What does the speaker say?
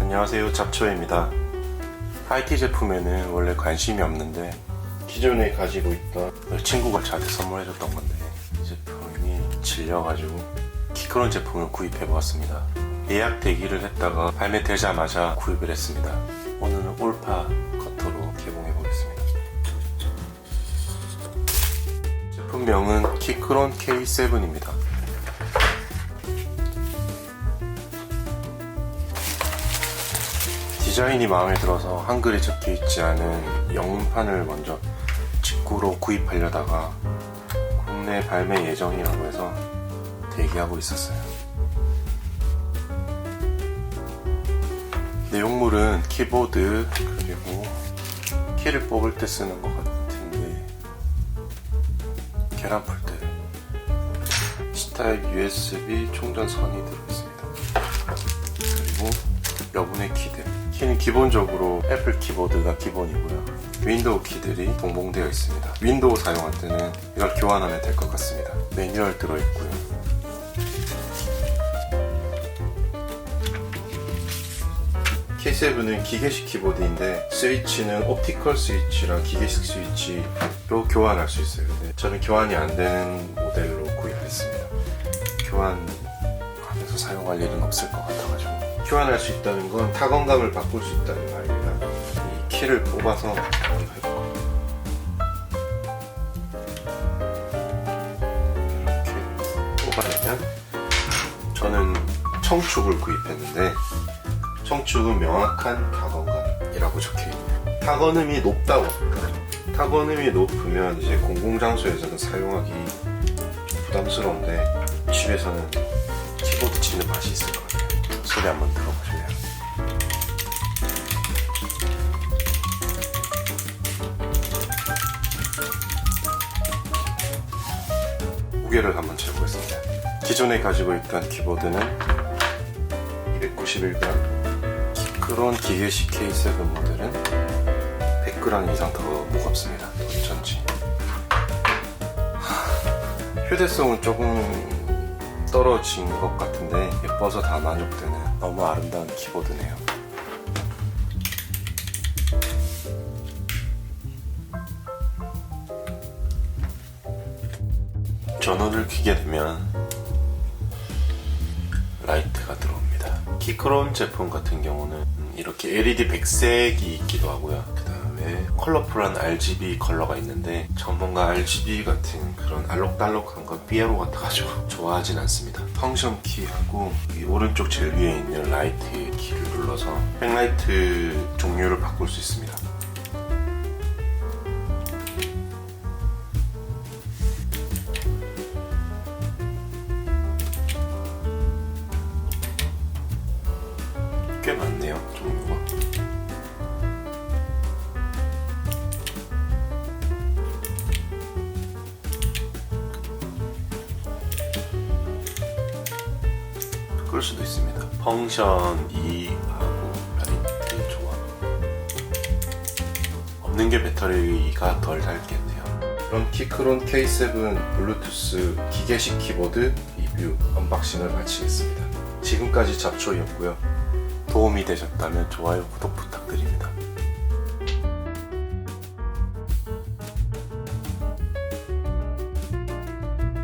안녕하세요, 잡초입니다. IT 제품에는 원래 관심이 없는데 기존에 가지고 있던 친구가 저한테 선물해줬던 건데 이 제품이 질려가지고 키크론 제품을 구입해보았습니다. 예약 대기를 했다가 발매되자마자 구입을 했습니다. 오늘은 올파 커터로 개봉해보겠습니다. 제품명은 키크론 K7입니다. 디자인이 마음에 들어서 한글이 적혀있지 않은 영문판을 먼저 직구로 구입하려다가 국내 발매 예정이라고 해서 대기하고 있었어요. 내용물은 키보드 그리고 키를 뽑을 때 쓰는 것 같은데 계란 풀 때 C타입 USB 충전선이 들어있습니다. 그리고 여분의 키들, 키는 기본적으로 애플 키보드가 기본이고요. 윈도우 키들이 동봉되어 있습니다. 윈도우 사용할 때는 이걸 교환하면 될 것 같습니다. 매뉴얼 들어있고요. K7은 기계식 키보드인데 스위치는 옵티컬 스위치랑 기계식 스위치로 교환할 수 있어요. 근데 저는 교환이 안 되는 모델로 구입했습니다. 교환하면서 사용할 일은 없을 것 같아가지고. 교환할 수 있다는 건 타건감을 바꿀 수 있다는 말입니다. 이 키를 뽑아서 한번 해볼까요? 이렇게 뽑아내면 저는 청축을 구입했는데 청축은 명확한 타건감이라고 적혀있네요. 타건음이 높다고 합니다. 타건음이 높으면 이제 공공장소에서는 사용하기 부담스러운데 집에서는 키보드 치는 맛이 있을 것 같아요. 소리 한번 들어보실래요? 무게를 한번 재보겠습니다. 기존에 가지고 있던 키보드는 291g, 키크론 기계식 K7 모델은 100g 이상 더 무겁습니다. 전지. 휴대성은 조금 떨어진 것 같은데 예뻐서 다 만족되는 너무 아름다운 키보드네요. 전원을 켜게 되면 라이트가 들어옵니다. 키크론 제품 같은 경우는 이렇게 LED 백색이 있기도 하고요. 그 다음에 컬러풀한 RGB 컬러가 있는데 전 뭔가 RGB 같은 그런 알록달록한 건 삐에로 같아가지고 좋아하진 않습니다. 펑션 키하고 이 오른쪽 제일 위에 있는 라이트 키를 눌러서 백라이트 종류를 바꿀 수 있습니다. 꽤 많네요, 종류가. 끌 수도 있습니다. 펑션 2하고 라이트 조합. 없는 게 배터리가 덜 닳겠네요. 그럼 키크론 K7 블루투스 기계식 키보드 리뷰 언박싱을 마치겠습니다. 지금까지 잡초였고요. 도움이 되셨다면 좋아요, 구독 부탁드립니다.